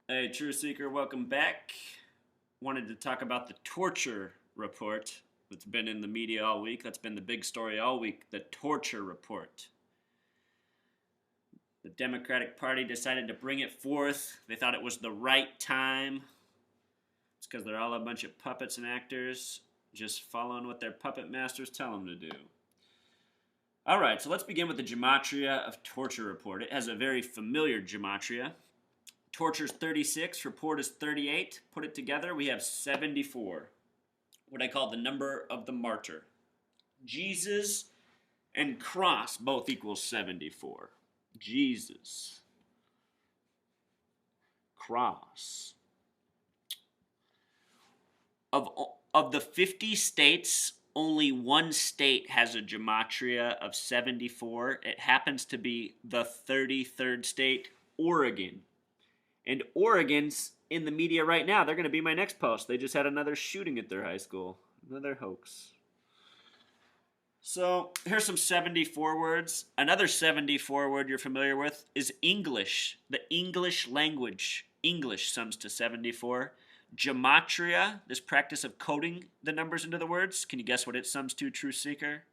Hey, True Seeker, welcome back. Wanted to talk about the torture report that's been in the media all week. That's been the big story all week, the torture report. The Democratic Party decided to bring it forth. They thought it was the right time. It's because they're all a bunch of puppets and actors just following what their puppet masters tell them to do. All right, so let's begin with the gematria of torture report. It has a very familiar gematria. Torture's 36, report is 38. Put it together, we have 74. What I call the number of the martyr. Jesus and cross both equals 74. Jesus. Cross. Of the 50 states, only one state has a gematria of 74. It happens to be the 33rd state, Oregon. And Oregon's in the media right now. They're going to be my next post. They just had another shooting at their high school. Another hoax. So here's some 74 words. Another 74 word you're familiar with is English. The English language. English sums to 74. Gematria, this practice of coding the numbers into the words. Can you guess what it sums to, True Seeker?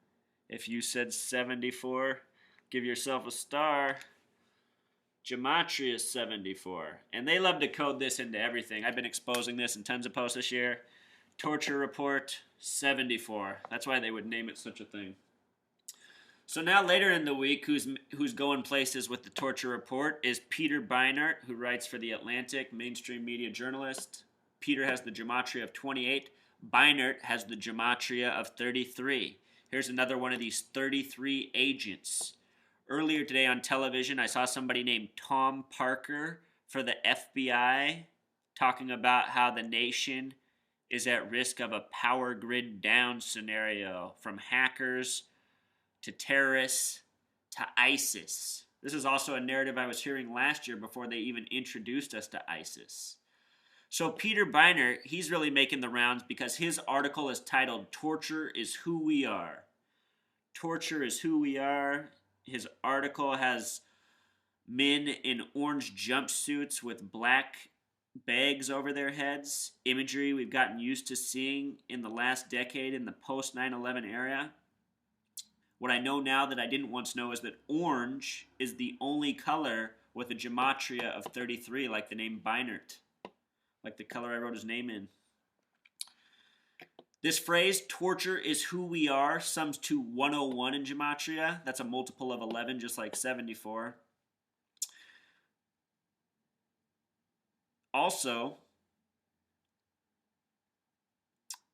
If you said 74, give yourself a star. Gematria is 74. And they love to code this into everything. I've been exposing this in tons of posts this year. Torture report, 74. That's why they would name it such a thing. So now later in the week, who's going places with the torture report is Peter Beinart, who writes for The Atlantic, mainstream media journalist. Peter has the gematria of 28. Beinart has the gematria of 33. Here's another one of these 33 agents. Earlier today on television, I saw somebody named Tom Parker for the FBI talking about how the nation is at risk of a power grid down scenario, from hackers to terrorists to ISIS. This is also a narrative I was hearing last year before they even introduced us to ISIS. So Peter Beinart, he's really making the rounds because his article is titled "Torture is Who We Are." Torture is who we are. His article has men in orange jumpsuits with black bags over their heads, imagery we've gotten used to seeing in the last decade in the post 9/11 era. What I know now that I didn't once know is that orange is the only color with a gematria of 33, like the name Beinart, like the color I wrote his name in. This phrase, torture is who we are, sums to 101 in gematria. That's a multiple of 11, just like 74. Also,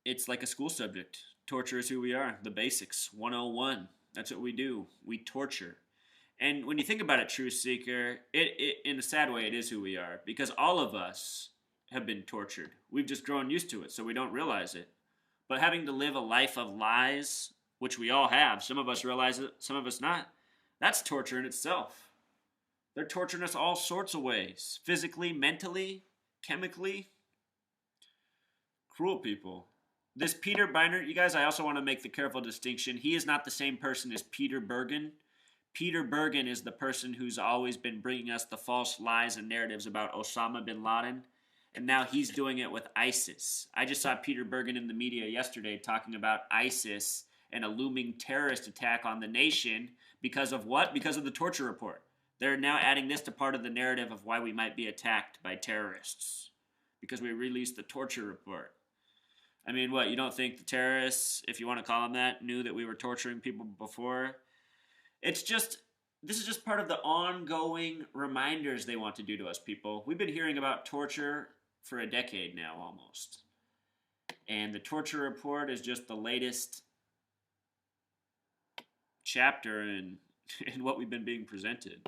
it's like a school subject. Torture is who we are, the basics, 101. That's what we do. We torture. And when you think about it, True Seeker, it in a sad way, it is who we are, because all of us have been tortured. We've just grown used to it, so we don't realize it. But having to live a life of lies, which we all have, some of us realize it, some of us not, that's torture in itself. They're torturing us all sorts of ways. Physically, mentally, chemically. Cruel people. This Peter Beinart, you guys, I also want to make the careful distinction. He is not the same person as Peter Bergen. Peter Bergen is the person who's always been bringing us the false lies and narratives about Osama bin Laden. And now he's doing it with ISIS. I just saw Peter Bergen in the media yesterday talking about ISIS and a looming terrorist attack on the nation because of what? Because of the torture report. They're now adding this to part of the narrative of why we might be attacked by terrorists. Because we released the torture report. I mean, what, you don't think the terrorists, if you want to call them that, knew that we were torturing people before? It's just, this is just part of the ongoing reminders they want to do to us, people. We've been hearing about torture for a decade now, almost. And the torture report is just the latest chapter in what we've been being presented.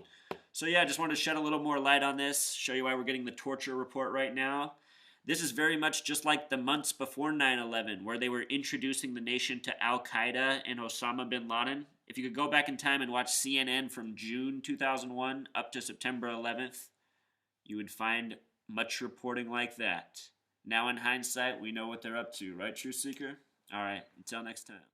So yeah, I just wanted to shed a little more light on this, show you why we're getting the torture report right now. This is very much just like the months before 9/11, where they were introducing the nation to Al-Qaeda and Osama bin Laden. If you could go back in time and watch CNN from June 2001 up to September 11th, you would find much reporting like that. Now in hindsight, we know what they're up to, right, True Seeker? All right, until next time.